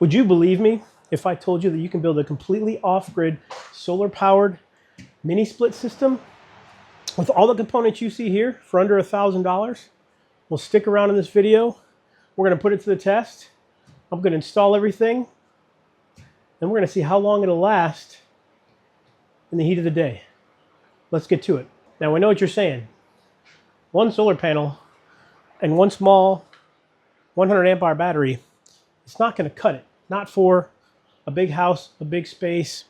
Would you believe me if I told you that you can build a completely off-grid, solar-powered mini split system with all the components you see here for under $1,000? Well, stick around in this video. We're going to put it to the test. I'm going to install everything, and we're going to see how long it'll last in the heat of the day. Let's get to it. Now, I know what you're saying. One solar panel and one small 100 amp hour battery, it's not going to cut it. Not for a big house, a big space,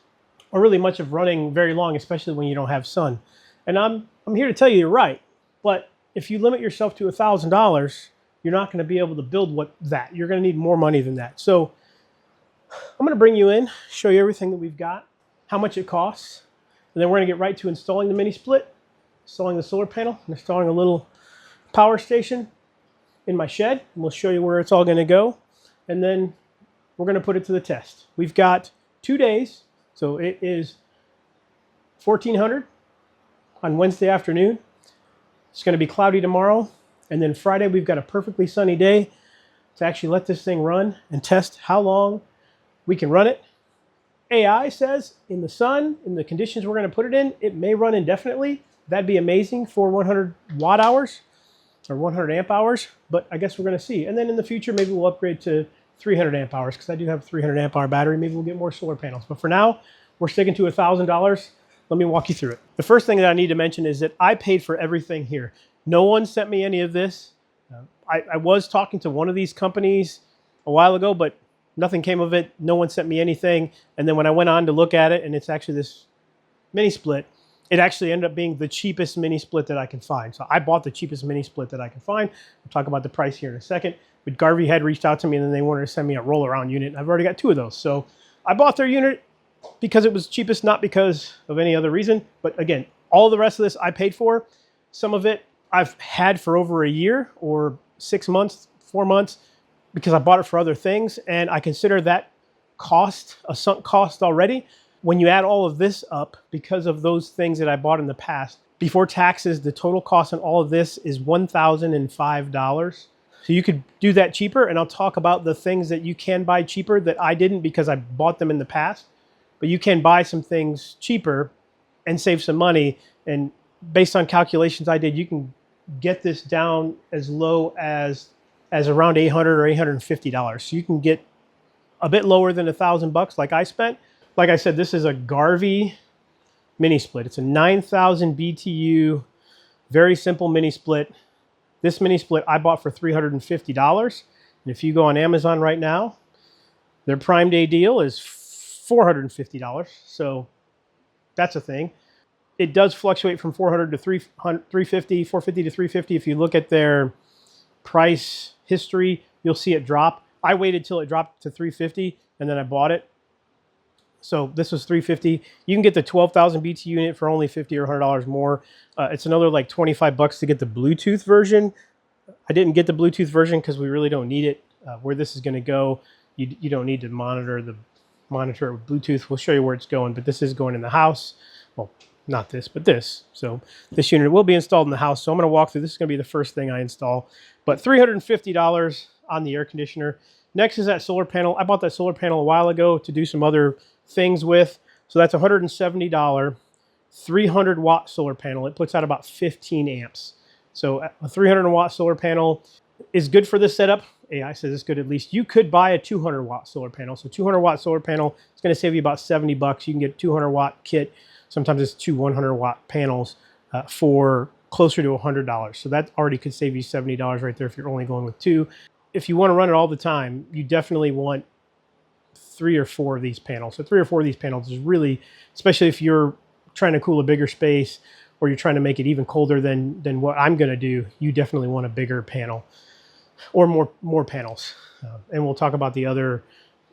or really much of running very long, especially when you don't have sun. And I'm here to tell you you're right. But if you limit yourself to $1,000, you're not going to be able to build that. You're going to need more money than that. So I'm going to bring you in, show you everything that we've got, how much it costs, and then we're going to get right to installing the mini split, installing the solar panel, and installing a little power station in my shed. And we'll show you where it's all going to go. And then we're going to put it to the test. We've got 2 days. So it is 1400 on Wednesday afternoon. It's going to be cloudy tomorrow. And then Friday, we've got a perfectly sunny day to actually let this thing run and test how long we can run it. AI says in the sun, in the conditions we're going to put it in, it may run indefinitely. That'd be amazing for 100 watt hours or 100 amp hours, but I guess we're going to see. And then in the future, maybe we'll upgrade to 300 amp hours because I do have a 300 amp hour battery. Maybe we'll get more solar panels. But for now, we're sticking to $1,000. Let me walk you through it. The first thing that I need to mention is that I paid for everything here. No one sent me any of this. I was talking to one of these companies a while ago, but nothing came of it. No one sent me anything. And then when I went on to look at it, and it's actually this mini split, it actually ended up being the cheapest mini split that I can find. So I bought the cheapest mini split that I can find. We'll talk about the price here in a second. But Garvey had reached out to me and then they wanted to send me a roll-around unit. And I've already got 2 of those. So I bought their unit because it was cheapest, not because of any other reason. But again, all the rest of this I paid for. Some of it I've had for over a year or 6 months, 4 months, because I bought it for other things. And I consider that cost a sunk cost already. When you add all of this up, because of those things that I bought in the past, before taxes, the total cost on all of this is $1,005. So you could do that cheaper, and I'll talk about the things that you can buy cheaper that I didn't because I bought them in the past. But you can buy some things cheaper and save some money. And based on calculations I did, you can get this down as low as around $800 or $850. So you can get a bit lower than $1,000 like I spent. Like I said, this is a Garvey mini split. It's a 9,000 BTU, very simple mini split. This mini split I bought for $350. And if you go on Amazon right now, their Prime Day deal is $450. So that's a thing. It does fluctuate from $400 to $350, $450 to $350. If you look at their price history, you'll see it drop. I waited till it dropped to $350 and then I bought it. So this was $350. You can get the 12,000 BT unit for only $50 or $100 more. It's another like $25 to get the Bluetooth version. I didn't get the Bluetooth version because we really don't need it. Where this is going to go, you don't need to monitor it with Bluetooth. We'll show you where it's going, but this is going in the house. Well, not this, but this. So this unit will be installed in the house. So I'm going to walk through. This is going to be the first thing I install. But $350 on the air conditioner. Next is that solar panel. I bought that solar panel a while ago to do some other things with. So that's $170, 300 watt solar panel. It puts out about 15 amps. So a 300 watt solar panel is good for this setup. AI says it's good at least. You could buy a 200 watt solar panel. So 200 watt solar panel is going to save you about $70. You can get a 200 watt kit. Sometimes it's 2 100 watt panels for closer to $100. So that already could save you $70 right there if you're only going with 2. If you want to run it all the time, you definitely want 3 or 4 of these panels. So 3 or 4 of these panels is really, especially if you're trying to cool a bigger space or you're trying to make it even colder than what I'm going to do, you definitely want a bigger panel or more panels. And we'll talk about the other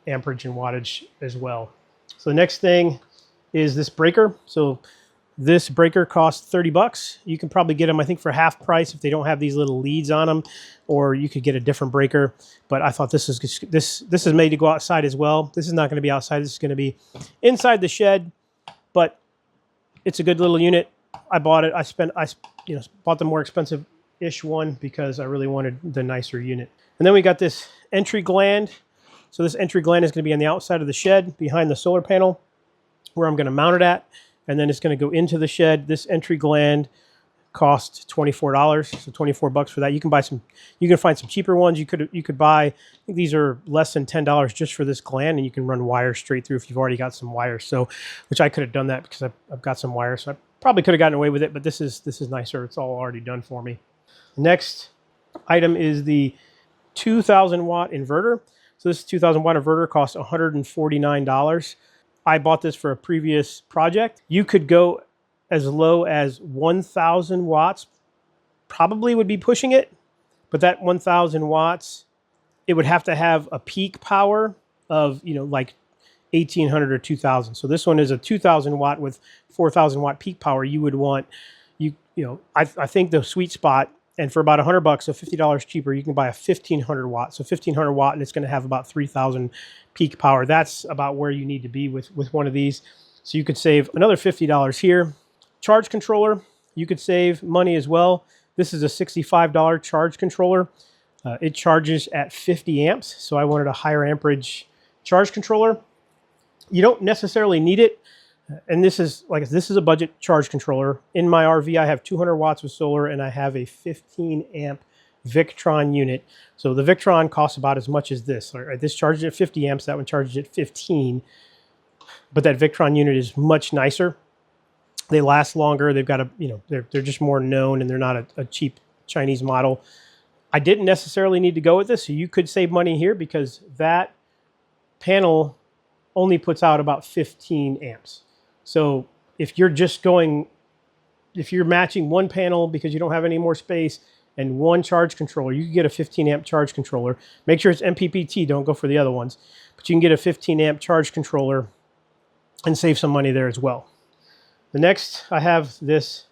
amperage and wattage as well. So the next thing is this breaker. So this breaker costs $30. You can probably get them, I think, for half price if they don't have these little leads on them, or you could get a different breaker. But I thought this is made to go outside as well. This is not going to be outside. This is going to be inside the shed, but it's a good little unit. I bought it. I bought the more expensive-ish one because I really wanted the nicer unit. And then we got this entry gland So this entry gland is going to be on the outside of the shed behind the solar panel where I'm going to mount it at. And then it's going to go into the shed. This entry gland cost $24, so 24 bucks for that. You can buy some, you can find some cheaper ones. You could buy, I think these are less than $10 just for this gland, and you can run wires straight through if you've already got some wires. So, which I could have done that because I've got some wires, so I probably could have gotten away with it, but this is nicer. It's all already done for me. The next item is the 2,000 watt inverter. So this 2,000 watt inverter costs $149. I bought this for a previous project. You could go as low as 1,000 watts, probably would be pushing it, but that 1,000 watts, it would have to have a peak power of, you know, like 1,800 or 2,000. So this one is a 2,000 watt with 4,000 watt peak power. You would want, I think the sweet spot, and for about $100, so $50 cheaper, you can buy a 1,500 watt. So 1,500 watt, and it's going to have about 3,000 peak power. That's about where you need to be with one of these. So you could save another $50 here. Charge controller, you could save money as well. This is a $65 charge controller. It charges at 50 amps, so I wanted a higher amperage charge controller. You don't necessarily need it, and this is a budget charge controller. In my RV, I have 200 watts of solar, and I have a 15 amp Victron unit. So the Victron costs about as much as this. Right? This charges at 50 amps, that one charges at 15, but that Victron unit is much nicer. They last longer. They've got they're just more known, and they're not a cheap Chinese model. I didn't necessarily need to go with this, so you could save money here because that panel only puts out about 15 amps. So if you're matching one panel because you don't have any more space and one charge controller, you can get a 15 amp charge controller. Make sure it's MPPT, don't go for the other ones. But you can get a 15 amp charge controller and save some money there as well. The next, I have this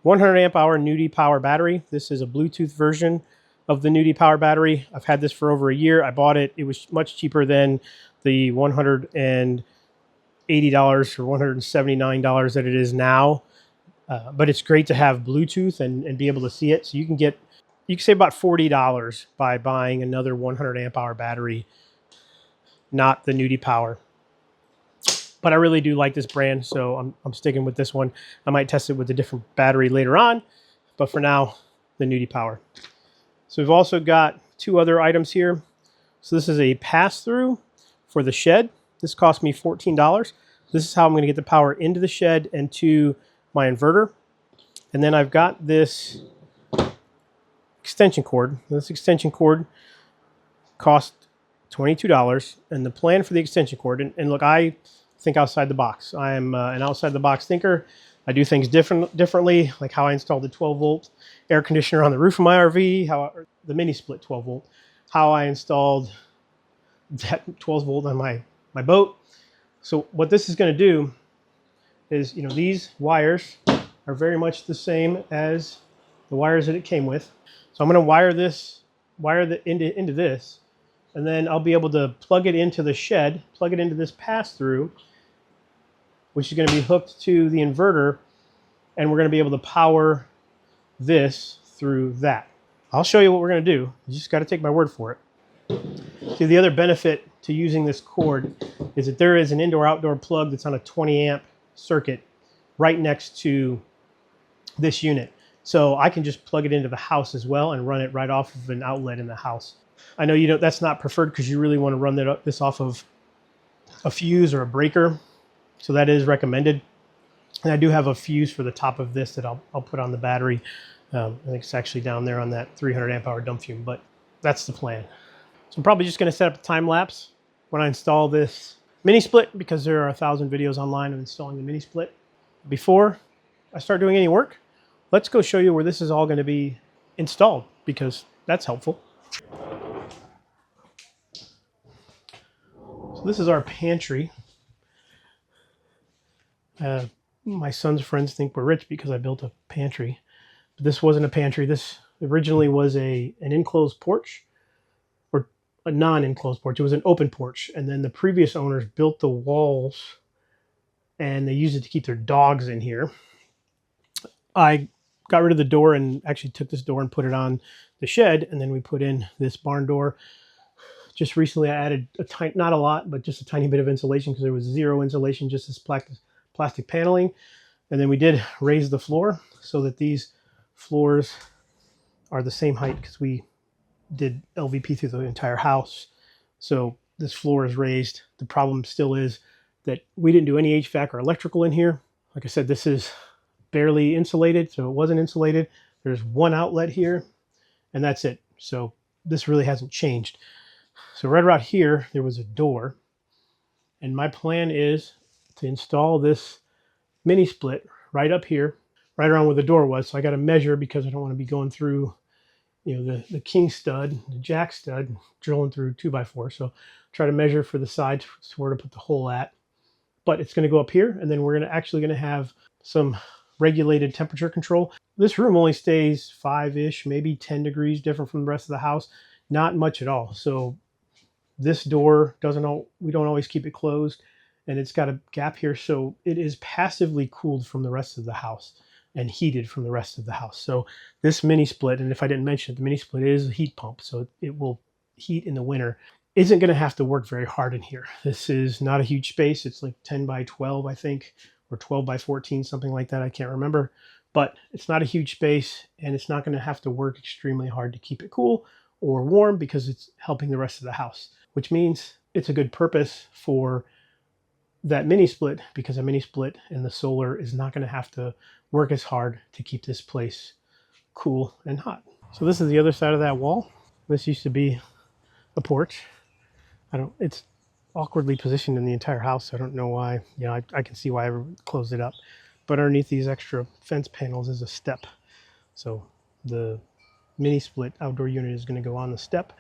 100 amp hour Nudie power battery. This is a Bluetooth version of the Nudie power battery. I've had this for over a year. I bought it. It was much cheaper than the $180 or $179 that it is now. But it's great to have Bluetooth and be able to see it. So you can save about $40 by buying another 100 amp hour battery, not the Nudie power. But I really do like this brand, so I'm sticking with this one. I might test it with a different battery later on, but for now, the Nudie power. So we've also got two other items here. So this is a pass-through for the shed. This cost me $14. This is how I'm going to get the power into the shed and to my inverter. And then I've got this extension cord. This extension cord cost $22, and the plan for the extension cord, and look, I think outside the box. I am an outside the box thinker. I do things differently, like how I installed the 12 volt air conditioner on the roof of my RV, the mini split 12 volt, how I installed that 12 volt on my boat. So what this is going to do is, these wires are very much the same as the wires that it came with. So I'm going to wire into this, and then I'll be able to plug it into the shed, plug it into this pass-through, which is going to be hooked to the inverter, and we're going to be able to power this through that. I'll show you what we're going to do. You just got to take my word for it. See, the other benefit to using this cord is that there is an indoor-outdoor plug that's on a 20 amp circuit right next to this unit. So I can just plug it into the house as well and run it right off of an outlet in the house. I know that's not preferred because you really want to run this off of a fuse or a breaker. So that is recommended. And I do have a fuse for the top of this that I'll put on the battery. I think it's actually down there on that 300 amp hour dump fume, but that's the plan. So I'm probably just going to set up a time lapse when I install this mini split, because there are 1,000 videos online of installing the mini split. Before I start doing any work, let's go show you where this is all going to be installed, because that's helpful. So this is our pantry. My son's friends think we're rich because I built a pantry. But this wasn't a pantry. This originally was an enclosed porch, or a non-enclosed porch. It was an open porch. And then the previous owners built the walls, and they used it to keep their dogs in here. I got rid of the door and actually took this door and put it on the shed, and then we put in this barn door Just recently I added a tiny, not a lot, but just a tiny bit of insulation because there was zero insulation, just this plastic paneling. And then we did raise the floor so that these floors are the same height because we did LVP through the entire house. So this floor is raised. The problem still is that we didn't do any HVAC or electrical in here. Like I said, this is barely insulated, so it wasn't insulated. There's one outlet here, and that's it. So this really hasn't changed. So right around here, there was a door, and my plan is to install this mini split right up here, right around where the door was. So I got to measure because I don't want to be going through, the king stud, the jack stud, drilling through 2x4. So try to measure for the sides where to put the hole at. But it's going to go up here, and then we're actually going to have some regulated temperature control. This room only stays 5-ish, maybe 10 degrees different from the rest of the house. Not much at all. So this door we don't always keep it closed, and it's got a gap here, so it is passively cooled from the rest of the house and heated from the rest of the house. So this mini split, and if I didn't mention it, the mini split is a heat pump, so it will heat in the winter. Isn't going to have to work very hard in here. This is not a huge space. It's like 10 by 12, I think, or 12 by 14, something like that. I can't remember, but it's not a huge space, and it's not going to have to work extremely hard to keep it cool or warm because it's helping the rest of the house, which means it's a good purpose for that mini split because a mini split and the solar is not going to have to work as hard to keep this place cool and hot. So this is the other side of that wall. This used to be a porch. It's awkwardly positioned in the entire house. So I don't know why, I can see why I closed it up. But underneath these extra fence panels is a step. So the mini split outdoor unit is going to go on the step.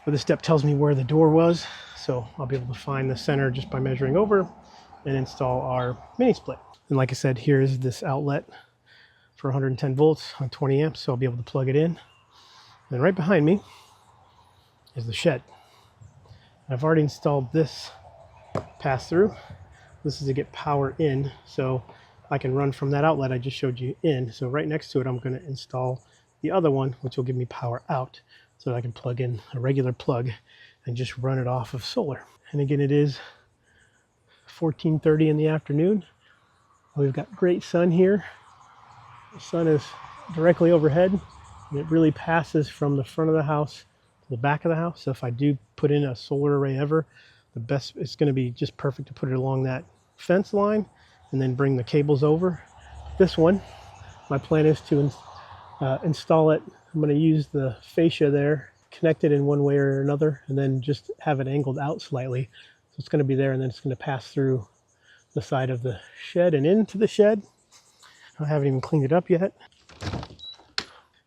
But the step tells me where the door was. So I'll be able to find the center just by measuring over and install our mini split. And like I said, here's this outlet for 110 volts on 20 amps. So I'll be able to plug it in. And right behind me is the shed. I've already installed this pass-through. This is to get power in, so I can run from that outlet I just showed you in. So right next to it, I'm going to install the other one, which will give me power out, so that I can plug in a regular plug and just run it off of solar. And again, it is 14:30 in the afternoon. We've got great sun here. The sun is directly overhead, and it really passes from the front of the house the back of the house. So if I do put in a solar array ever, it's going to be just perfect to put it along that fence line and then bring the cables over. This one, my plan is to install it. I'm going to use the fascia there, connect it in one way or another, and then just have it angled out slightly. So it's going to be there, and then it's going to pass through the side of the shed and into the shed. I haven't even cleaned it up yet.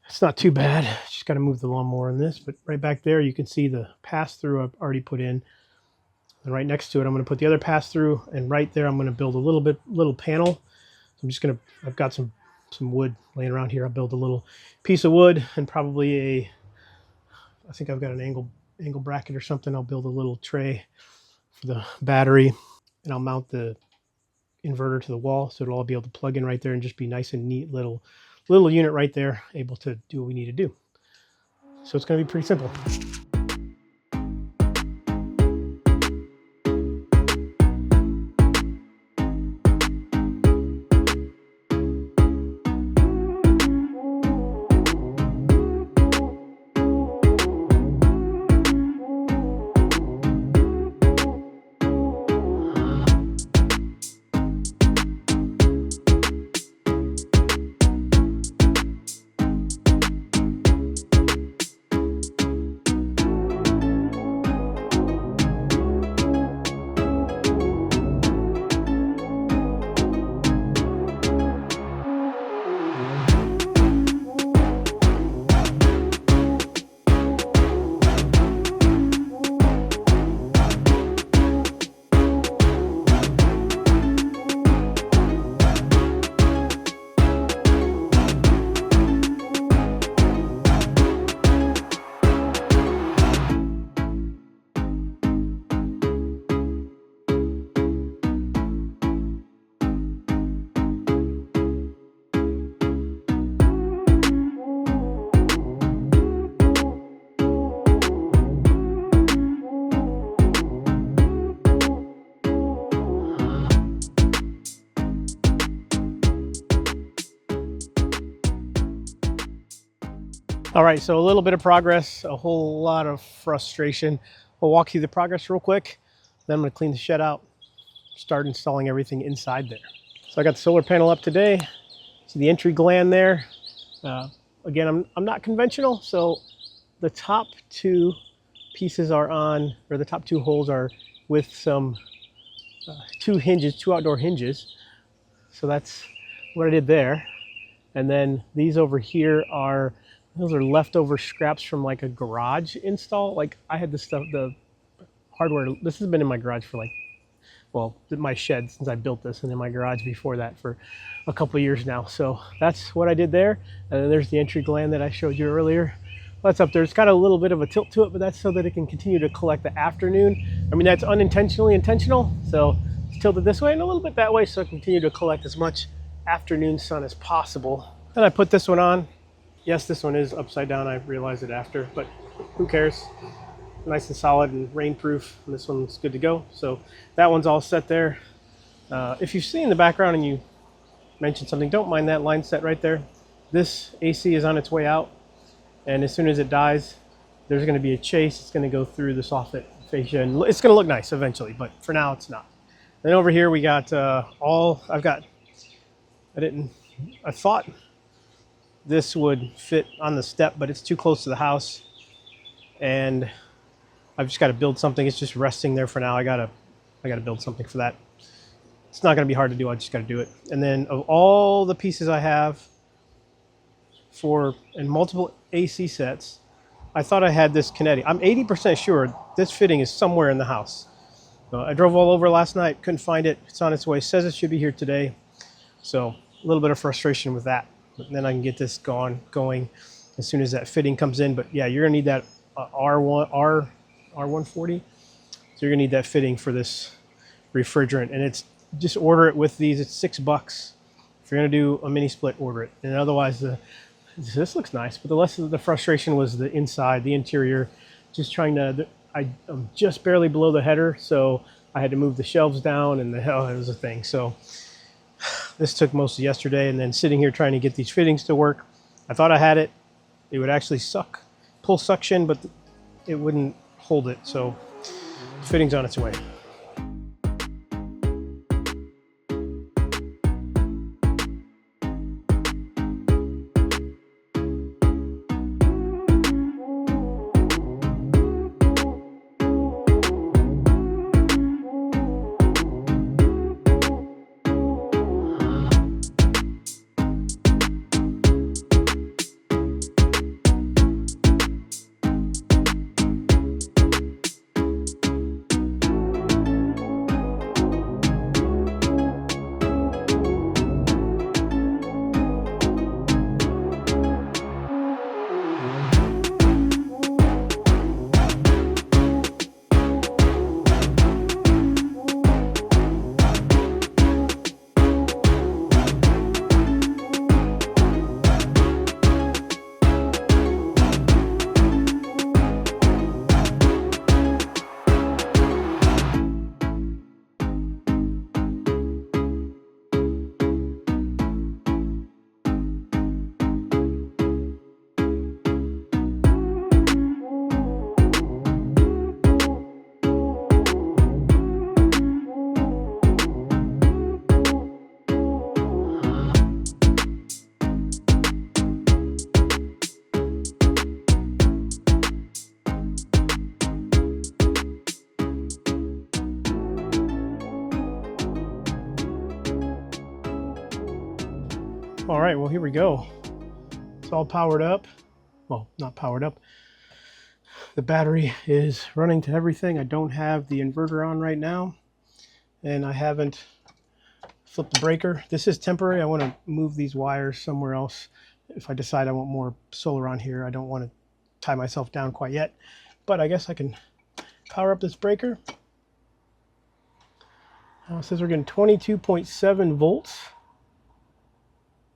It's not too bad. Just got to move the lawnmower in this, but right back there you can see the pass-through I've already put in. And right next to it I'm going to put the other pass-through, and right there I'm going to build a little panel. So I've got some wood laying around here. I'll build a little piece of wood and probably I think I've got an angle bracket or something. I'll build a little tray for the battery, and I'll mount the inverter to the wall so it'll all be able to plug in right there and just be nice and neat little unit right there, able to do what we need to do. So it's going to be pretty simple. All right, so a little bit of progress, a whole lot of frustration. We'll walk through the progress real quick. Then I'm gonna clean the shed out, start installing everything inside there. So I got the solar panel up today. See the entry gland there. Again, I'm not conventional, so the top two pieces are on, or the top two holes are with some two hinges, two outdoor hinges. So that's what I did there. And then these over here are, those are leftover scraps from like a garage install. Like I had this stuff, the hardware, this has been in my garage for like, well, my shed since I built this, and in my garage before that for a couple of years now. So that's what I did there. And then there's the entry gland that I showed you earlier. That's up there. It's got a little bit of a tilt to it, but that's so that it can continue to collect the afternoon. I mean, that's unintentionally intentional. So it's tilted this way and a little bit that way, so it can continue to collect as much afternoon sun as possible. Then I put this one on. Yes, this one is upside down. I realized it after, but who cares? Nice and solid and rainproof. And this one's good to go. So that one's all set there. If you see in the background and you mentioned something, don't mind that line set right there. This AC is on its way out. And as soon as it dies, there's going to be a chase. It's going to go through the soffit fascia, and it's going to look nice eventually, but for now it's not. Then over here we got I thought this would fit on the step, but it's too close to the house, and I've just got to build something. It's just resting there for now. I gotta build something for that. It's not going to be hard to do. I just got to do it. And then of all the pieces I have in multiple AC sets, I thought I had this Kinetic. I'm 80% sure this fitting is somewhere in the house. I drove all over last night, couldn't find it. It's on its way. Says it should be here today. So a little bit of frustration with that. But then I can get this going as soon as that fitting comes in. But yeah, you're gonna need that R140. So you're gonna need that fitting for this refrigerant, and it's just order it with these. It's $6. If you're gonna do a mini split, order it. And otherwise, this looks nice, but the less of the frustration was the inside, the interior, just trying to, I'm just barely below the header, so I had to move the shelves down, and it was a thing. So this took most of yesterday, and then sitting here trying to get these fittings to work. I thought I had it. It would actually pull suction, but it wouldn't hold it. So the fitting's on its way. All right, well, here we go. It's all powered up. Well, not powered up. The battery is running to everything. I don't have the inverter on right now, and I haven't flipped the breaker. This is temporary. I want to move these wires somewhere else. If I decide I want more solar on here, I don't want to tie myself down quite yet, but I guess I can power up this breaker. It says we're getting 22.7 volts.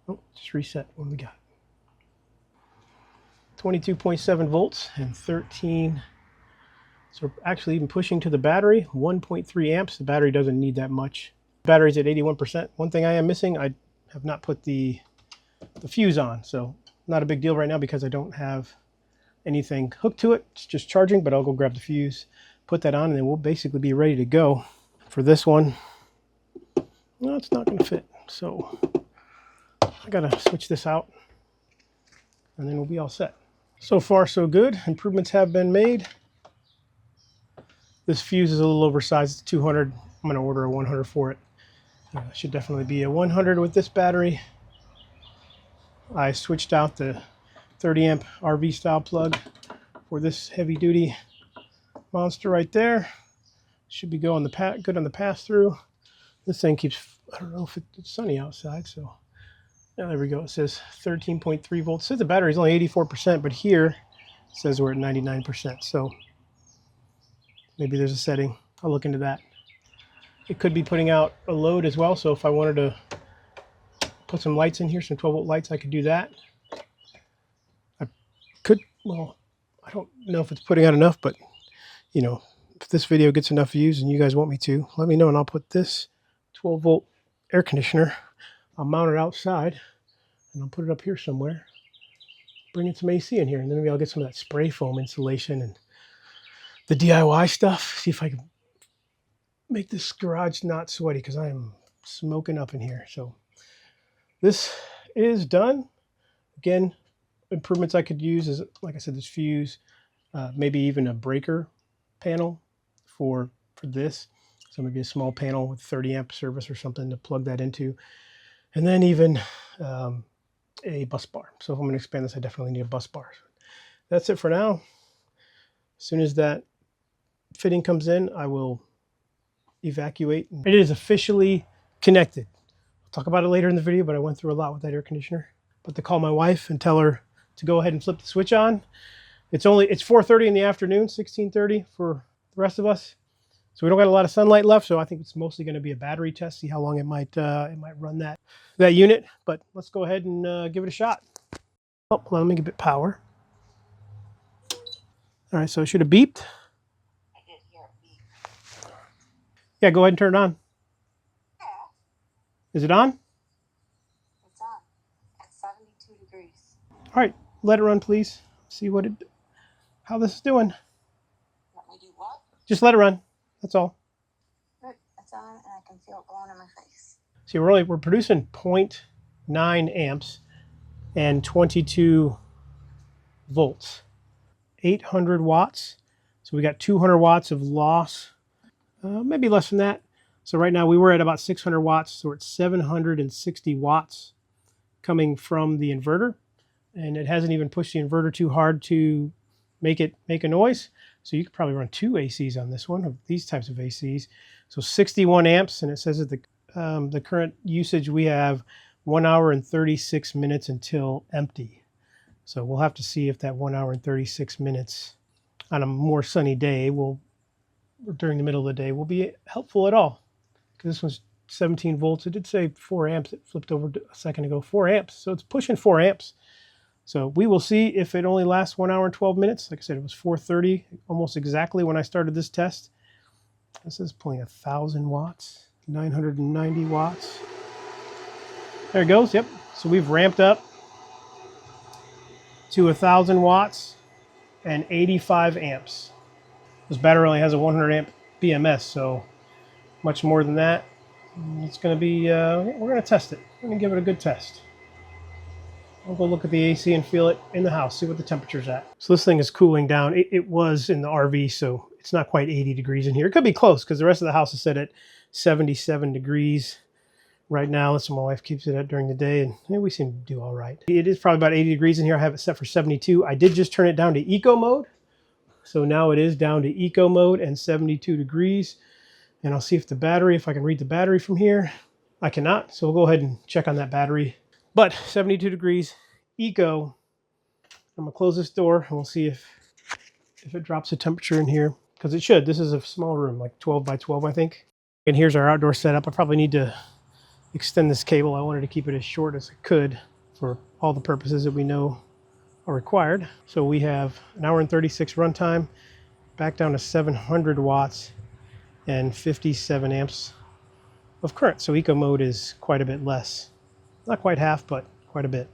Oh, just reset. What do we got? 22.7 volts and 13. So we're actually even pushing to the battery, 1.3 amps. The battery doesn't need that much. The battery's at 81%. One thing I am missing, I have not put the fuse on. So Not a big deal right now because I don't have anything hooked to it. It's just charging, but I'll go grab the fuse, put that on, and then we'll basically be ready to go. For this one, no, it's not going to fit. So I got to switch this out, and then we'll be all set. So far, so good. Improvements have been made. This fuse is a little oversized. It's 200. I'm going to order a 100 for it. Should definitely be a 100 with this battery. I switched out the 30 amp RV style plug for this heavy duty monster right there. Should be good on the pass through. This thing keeps, I don't know if it's sunny outside, so yeah, there we go. It says 13.3 volts. It says the battery's only 84%, but here it says we're at 99%. So maybe there's a setting. I'll look into that. It could be putting out a load as well. So if I wanted to put some lights in here, some 12 volt lights, I could do that. I could, well, I don't know if it's putting out enough, but you know, if this video gets enough views and you guys want me to, let me know and I'll put this 12 volt air conditioner, I'll mount it outside and I'll put it up here somewhere, bring in some AC in here, and then maybe I'll get some of that spray foam insulation and the DIY stuff, see if I can make this garage not sweaty because I am smoking up in here. So this is done. Again, improvements I could use is, like I said, this fuse, maybe even a breaker panel for this. So maybe a small panel with 30 amp service or something to plug that into. And then even a bus bar. So if I'm going to expand this, I definitely need a bus bar. That's it for now. As soon as that fitting comes in, I will evacuate. It is officially connected. I'll talk about it later in the video, but I went through a lot with that air conditioner. But to call my wife and tell her to go ahead and flip the switch on. It's 4:30 in the afternoon, 16:30 for the rest of us. So we don't got a lot of sunlight left, so I think it's mostly going to be a battery test, see how long it might run that unit. But let's go ahead and give it a shot. Oh, hold on, let me give it power. All right, so it should have beeped. I did hear it beep. Yeah, go ahead and turn it on. Yeah. Is it on? It's on at 72 degrees. All right, let it run, please. See how this is doing. Let me do what? Just let it run. That's all. Good. It's on, and I can feel it going in my face. See, we're producing 0.9 amps and 22 volts, 800 watts. So we got 200 watts of loss, maybe less than that. So right now we were at about 600 watts, so we're at 760 watts coming from the inverter, and it hasn't even pushed the inverter too hard to make a noise. So you could probably run 2 ACs on this one, of these types of ACs. So 61 amps, and it says that the current usage we have 1 hour and 36 minutes until empty. So we'll have to see if that 1 hour and 36 minutes on a more sunny day during the middle of the day will be helpful at all. Because this one's 17 volts. It did say 4 amps. It flipped over a second ago. 4 amps. So it's pushing 4 amps. So we will see if it only lasts 1 hour and 12 minutes. Like I said, it was 4:30, almost exactly when I started this test. This is pulling 1,000 watts, 990 watts. There it goes. Yep. So we've ramped up to 1,000 watts and 85 amps. This battery only has a 100 amp BMS, so much more than that. It's going to be, we're going to test it. We're going to give it a good test. I'll go look at the AC and feel it in the house, see what the temperature's at. So this thing is cooling down. It was in the RV, so it's not quite 80 degrees in here. It could be close because the rest of the house is set at 77 degrees right now. That's what my wife keeps it at during the day, and we seem to do all right. It is probably about 80 degrees in here. I have it set for 72. I did just turn it down to eco mode. So now it is down to eco mode and 72 degrees. And I'll see if I can read the battery from here. I cannot, so we'll go ahead and check on that battery. But 72 degrees, eco. I'm gonna close this door and we'll see if it drops the temperature in here, because it should. This is a small room, like 12 by 12, I think. And here's our outdoor setup. I probably need to extend this cable. I wanted to keep it as short as I could for all the purposes that we know are required. So we have 1 hour and 36 runtime, back down to 700 watts and 57 amps of current. So eco mode is quite a bit less. Not quite half, but quite a bit.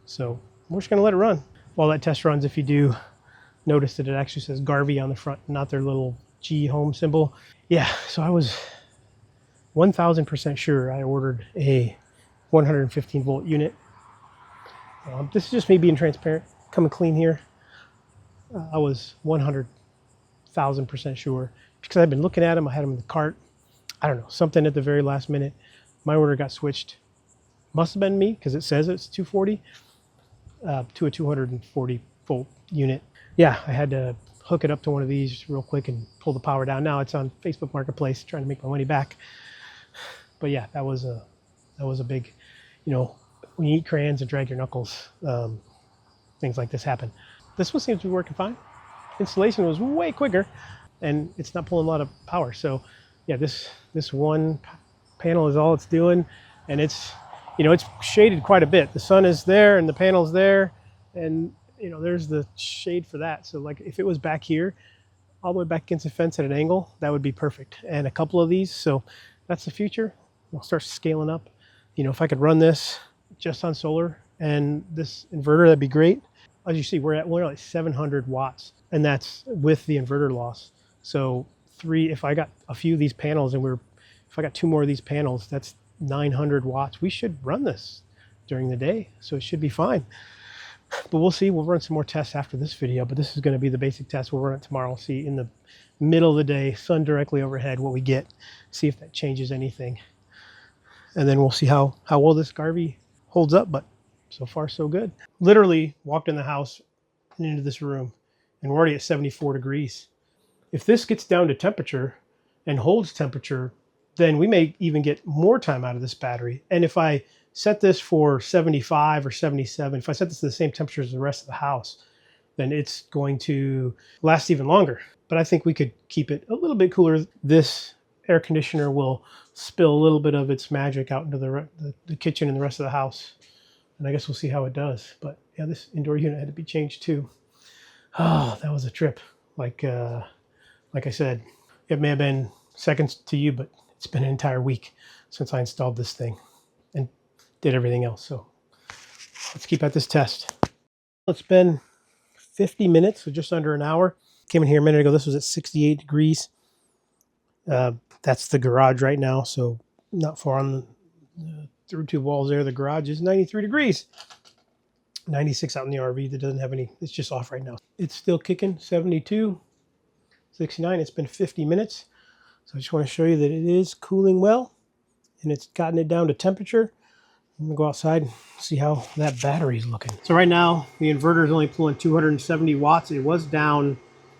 So we're just gonna let it run. While that test runs, if you do notice that it actually says Garvey on the front, not their little G home symbol. Yeah, so I was 1000% sure I ordered a 115 volt unit. This is just me being transparent, coming clean here. I was 100,000% sure because I've been looking at them. I had them in the cart. I don't know, something at the very last minute. My order got switched. Must have been me because it says it's 240 to a 240 volt unit. Yeah, I had to hook it up to one of these real quick and pull the power down. Now it's on Facebook Marketplace, trying to make my money back. But yeah, that was a big, you know, when you eat crayons and drag your knuckles, things like this happen. This one seems to be working fine. Installation was way quicker, and it's not pulling a lot of power. So yeah, this one panel is all it's doing, and it's, you know, it's shaded quite a bit. The sun is there and the panel's there, and you know, there's the shade for that. So like if it was back here, all the way back against the fence at an angle, that would be perfect. And a couple of these, so that's the future. We'll start scaling up. You know, if I could run this just on solar and this inverter, that'd be great. As you see, we're at like 700 watts, and that's with the inverter loss. So if I got a few of these panels and if I got 2 more of these panels, that's 900 watts. We should run this during the day, so it should be fine. But we'll see. We'll run some more tests after this video, but this is going to be the basic test. We'll run it tomorrow. See in the middle of the day, sun directly overhead, what we get. See if that changes anything. And then we'll see how well this Garvey holds up, but so far so good. Literally walked in the house and into this room, and we're already at 74 degrees. If this gets down to temperature and holds temperature, then we may even get more time out of this battery. And if I set this for 75 or 77, if I set this to the same temperature as the rest of the house, then it's going to last even longer. But I think we could keep it a little bit cooler. This air conditioner will spill a little bit of its magic out into the kitchen and the rest of the house. And I guess we'll see how it does. But yeah, this indoor unit had to be changed too. Oh, that was a trip. Like I said, it may have been seconds to you, but it's been an entire week since I installed this thing and did everything else. So let's keep at this test. It's been 50 minutes, so just under an hour. Came in here a minute ago. This was at 68 degrees. That's the garage right now, so not far on the through 2 walls there. The garage is 93 degrees. 96 out in the RV that doesn't have any, it's just off right now. It's still kicking, 72, 69. It's been 50 minutes. So I just want to show you that it is cooling well, and it's gotten it down to temperature. I'm gonna go outside and see how that battery is looking. So right now, the inverter is only pulling 270 watts. It was down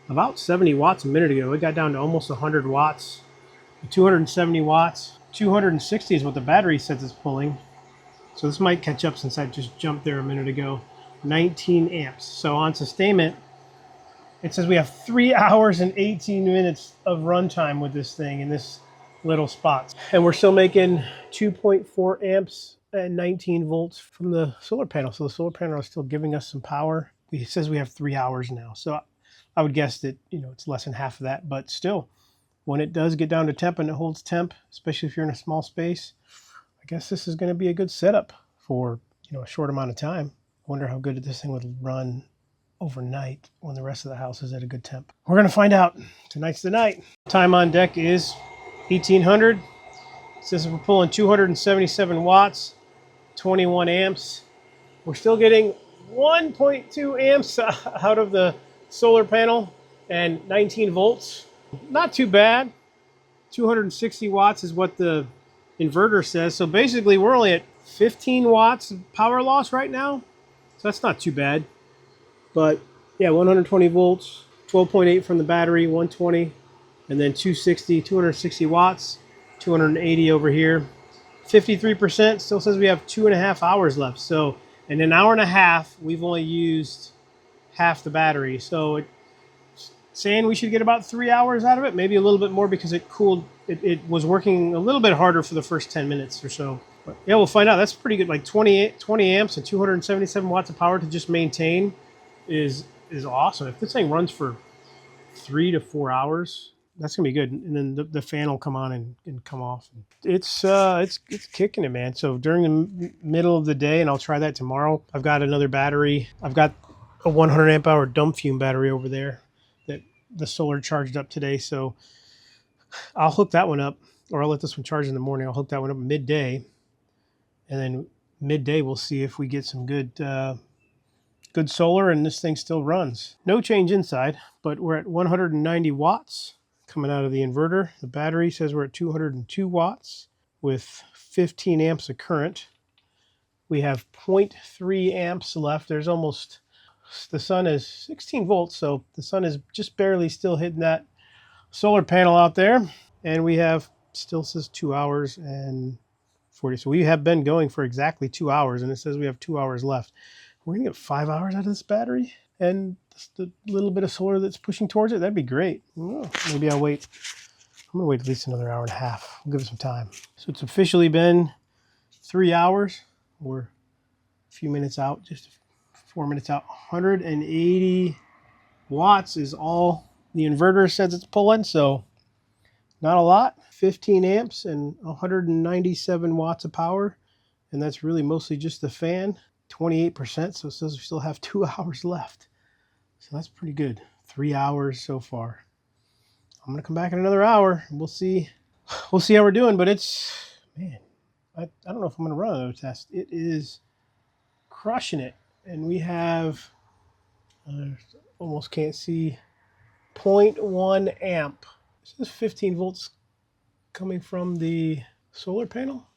about 70 watts a minute ago. It got down to almost 100 watts. 270 watts. 260 is what the battery says it's pulling. So this might catch up since I just jumped there a minute ago. 19 amps. So on sustainment, it says we have 3 hours and 18 minutes of runtime with this thing in this little spot. And we're still making 2.4 amps and 19 volts from the solar panel. So the solar panel is still giving us some power. It says we have 3 hours now. So I would guess that, you know, it's less than half of that, but still, when it does get down to temp and it holds temp, especially if you're in a small space, I guess this is going to be a good setup for, you know, a short amount of time. I wonder how good this thing would run overnight when the rest of the house is at a good temp. We're going to find out. Tonight's the night. Time on deck is 1800. It says we're pulling 277 watts, 21 amps. We're still getting 1.2 amps out of the solar panel and 19 volts. Not too bad. 260 watts is what the inverter says. So basically we're only at 15 watts of power loss right now. So that's not too bad. But yeah, 120 volts, 12.8 from the battery, 120, and then 260 watts, 280 over here. 53% still says we have 2.5 hours left. So in an hour and a half, we've only used half the battery. So it's saying we should get about 3 hours out of it, maybe a little bit more because it cooled. It was working a little bit harder for the first 10 minutes or so. But yeah, we'll find out. That's pretty good. Like 20 amps and 277 watts of power to just maintain is awesome. If this thing runs for 3 to 4 hours, that's gonna be good. And then the fan will come on and come off. It's kicking it, man. So during the middle of the day, and I'll try that tomorrow. I've got another battery. I've got a 100 amp hour dump fume battery over there that the solar charged up today. So I'll hook that one up, or I'll let this one charge in the morning. I'll hook that one up midday, and then midday we'll see if we get some good solar and this thing still runs. No change inside, but we're at 190 watts coming out of the inverter. The battery says we're at 202 watts with 15 amps of current. We have 0.3 amps left. There's almost, the sun is 16 volts, so the sun is just barely still hitting that solar panel out there. And we have, still says 2 hours and 40. So we have been going for exactly 2 hours, and it says we have 2 hours left. We're gonna get 5 hours out of this battery and the little bit of solar that's pushing towards it. That'd be great. Maybe I'll wait. I'm gonna wait at least another hour and a half. We'll give it some time. So it's officially been 3 hours. We're a few minutes out, just 4 minutes out. 180 watts is all the inverter says it's pulling, so not a lot. 15 amps and 197 watts of power, and that's really mostly just the fan. 28%, so it says we still have 2 hours left. So that's pretty good. 3 hours so far. I'm gonna come back in another hour and we'll see how we're doing, but it's, man, I don't know if I'm gonna run another test. It is crushing it. And we have, almost can't see, 0.1 amp. This is 15 volts coming from the solar panel,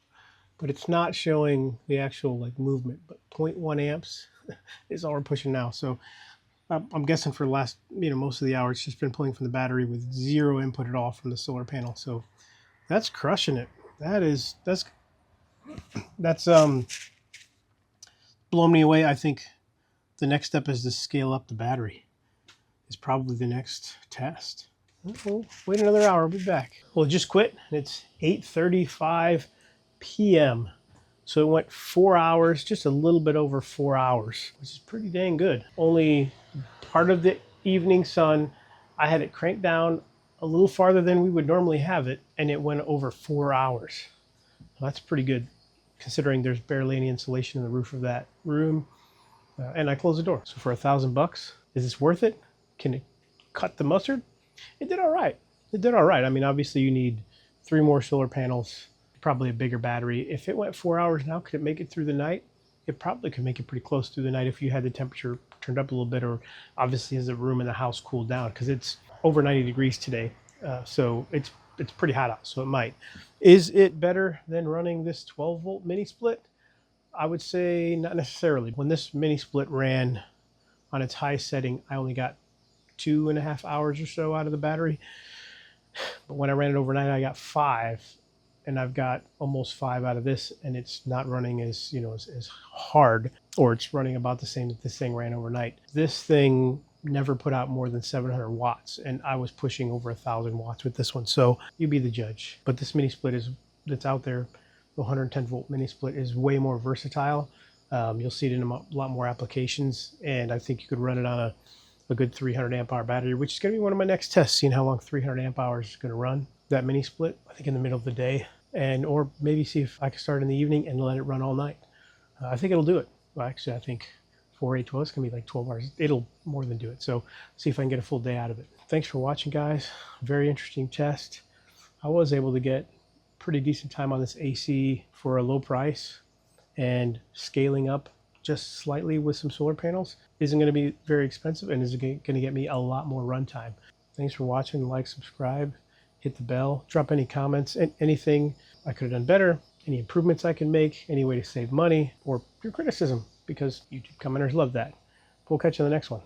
but it's not showing the actual like movement. But 0.1 amps is all we're pushing now. So I'm guessing for the last, most of the hour, it's just been pulling from the battery with zero input at all from the solar panel. So that's crushing it. That's blown me away. I think the next step is to scale up the battery. Is probably the next test. We'll wait another hour. I'll be back. Well, it just quit. It's 8:35 p.m. So it went 4 hours, just a little bit over 4 hours, which is pretty dang good. Only part of the evening sun, I had it cranked down a little farther than we would normally have it, and it went over 4 hours. Well, that's pretty good, considering there's barely any insulation in the roof of that room. And I closed the door. So for $1,000, is this worth it? Can it cut the mustard? It did all right. It did all right. I mean, obviously you need 3 more solar panels, probably a bigger battery. If it went 4 hours now, could it make it through the night? It probably could make it pretty close through the night if you had the temperature turned up a little bit, or obviously as the room in the house cooled down, because it's over 90 degrees today. So it's pretty hot out, so it might. Is it better than running this 12 volt mini split? I would say not necessarily. When this mini split ran on its high setting, I only got 2.5 hours or so out of the battery. But when I ran it overnight, I got 5, and I've got almost 5 out of this, and it's not running as hard, or it's running about the same that this thing ran overnight. This thing never put out more than 700 watts, and I was pushing over 1,000 watts with this one. So you be the judge. But this mini split that's out there, the 110 volt mini split, is way more versatile. You'll see it in a lot more applications, and I think you could run it on a good 300 amp hour battery, which is going to be one of my next tests, seeing how long 300 amp hours is going to run that mini split, I think in the middle of the day, or maybe see if I can start in the evening and let it run all night. I think it'll do it. Well, actually, I think 4, 8, 12, it's going to be like 12 hours. It'll more than do it. So see if I can get a full day out of it. Thanks for watching, guys. Very interesting test. I was able to get pretty decent time on this AC for a low price, and scaling up just slightly with some solar panels isn't going to be very expensive, and is going to get me a lot more runtime. Thanks for watching. Like, subscribe, hit the bell, drop any comments, and anything I could have done better, any improvements I can make, any way to save money, or your criticism, because YouTube commenters love that. We'll catch you in the next one.